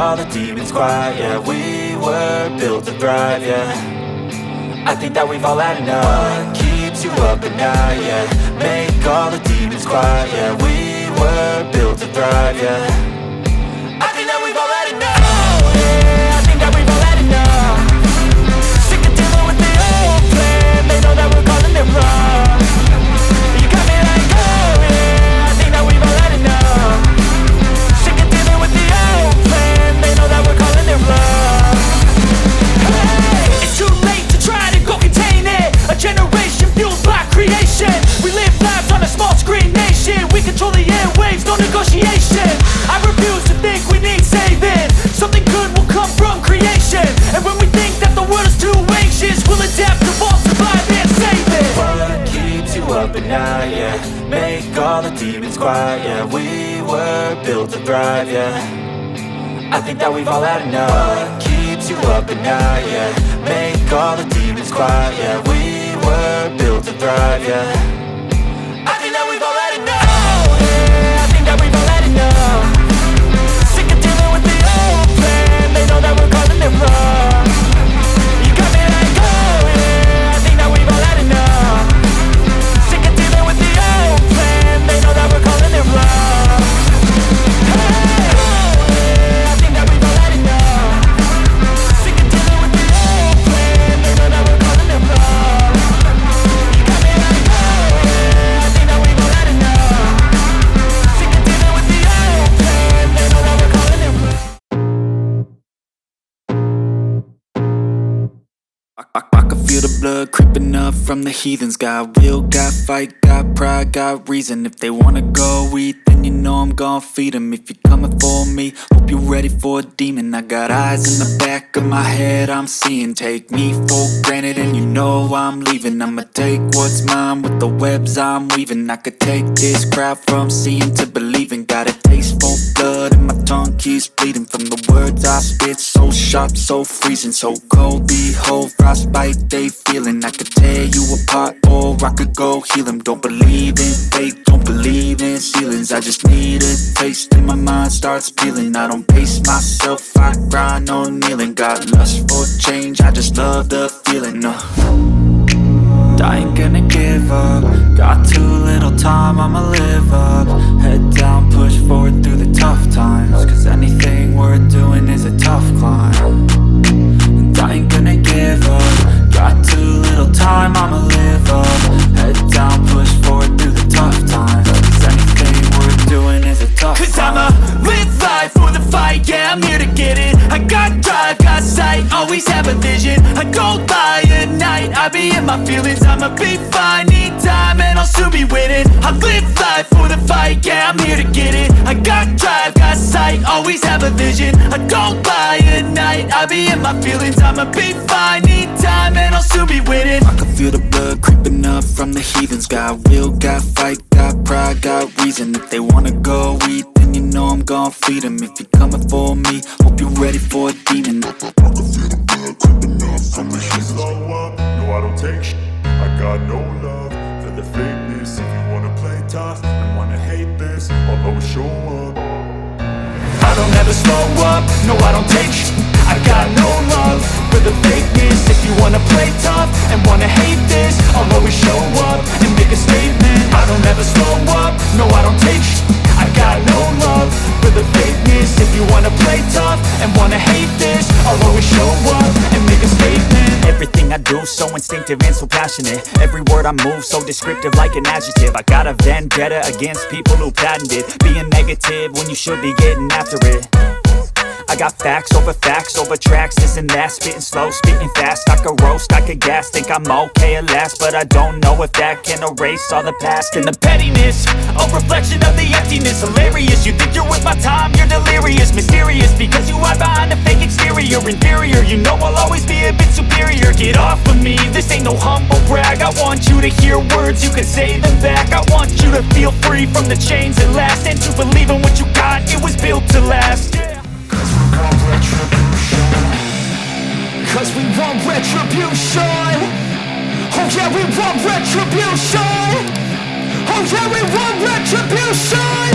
all the demons quiet, yeah. We were built to thrive, yeah. I think that we've all had enough. What keeps you up at night, yeah. Make all the demons quiet, yeah. We were built to thrive, yeah. I think that we've all had enough. Oh yeah, I think that we've all had enough. Sick of dealing with the old plan. They know that we're calling it wrong. You got me like, oh yeah, I think that we've all had enough. Sick of dealing with the old plan. They know that we're calling it wrong. Hey, it's too late to try to go contain it. A generation fueled by creation. We live lives on a small screen nation. We control the airwaves, no negotiation. I refuse to think we need saving. Something good will come from creation. And when we think that the world is too anxious, we'll adapt, evolve, survive and save it. What keeps you up at night, yeah. Make all the demons quiet, yeah. We were built to thrive, yeah. I think that we've all had enough. What keeps you up at night, yeah. Make all the demons quiet, yeah. We were built to thrive, yeah. I think that we've all had enough. Oh yeah, I think that we've all had enough. Sick of dealing with the old plan. They know that we're calling it wrong. You got me like, oh yeah, I think that we've all had enough. Sick of dealing with the old plan. They know that we're calling it wrong. Hey, oh yeah, I think that we've all had enough. Sick of dealing with the old plan. They know that we're calling it wrong. You got me like, oh yeah, I think that we've all had enough. Sick of dealing with the old plan. They know that we're calling it wrong. I can feel the blood creeping up from the heathens. Got will, got fight, got pride, got reason. If they wanna go eat, then you know I'm gon' feed them. If you're coming for me, hope you're ready for a demon. I got eyes in the back of my head, I'm seeing. Take me for granted and you know I'm leaving. I'ma take what's mine with the webs I'm weaving. I could take this crowd from seeing to believing. Got a taste for blood and my tongue keeps bleeding. From the words I spit, so sharp, so freezing. So cold, behold, frostbite they feeling. I could tear you apart or I could go heal them. Don't believe in fate, don't believe in ceilings. I just need a taste and my mind starts peeling. I don't pace myself, I grind on kneeling. Got lust for change, I just love the feeling. I ain't gonna give up. Got too little time, I'ma live up. Head down, push forward through the tough times. Cause anything worth doing is a tough climb. And I ain't gonna give up. Got too little time, I'ma live up. Head down, push forward through the tough times. Cause anything worth doing is a tough climb. Cause I'ma live life for the fight, yeah, I'm here to get it. I got drive, got sight, always have a vision. I don't lie at night, I be in my feelings. I'ma be fine, need time and I'll soon be winning. I live life for the fight, yeah, I'm here to get it. I got drive, got sight, always have a vision. I don't lie at night, I be in my feelings. I'ma be fine, need time and I'll soon be winning. I can feel the blood creeping up from the heathens. Got will, got fight, got pride, got reason. If they wanna go eat, then you know I'm gon' feed them. If you're coming for me, hope you're ready for a demon. I can feel the blood creeping up from the heathens. Slow up, no I don't take shit. I got no love for the fakeness. If you wanna play tough and wanna hate this, I'll always show up. I don't ever slow up, no I don't take shit. I got no love for the fakeness. If you wanna play tough and wanna hate this, I'll always show up and make a statement. I don't ever slow up, no I don't take shit. I got no love for the fakeness. If you wanna play tough and wanna hate this, I'll always show up and make a statement. Everything I do so instinctive and so passionate. Every word I move so descriptive like an adjective. I got a vendetta against people who patented being negative when you should be getting after it. I got facts over tracks, this and that. Spitting slow, spitting fast. I could roast, I could gas. Think I'm okay at last, but I don't know if that can erase all the past. And the pettiness, a reflection of the emptiness. Hilarious, you think you're worth my time, you're delirious. Mysterious, because you hide behind a fake exterior. Inferior, you know I'll always be a bit superior. Get off of me, this ain't no humble brag. I want you to hear words, you can say them back. I want you to feel free from the chains at last, and to believe in what you got, it was built to last. Cause we want retribution. Oh yeah, we want retribution. Oh yeah, we want retribution.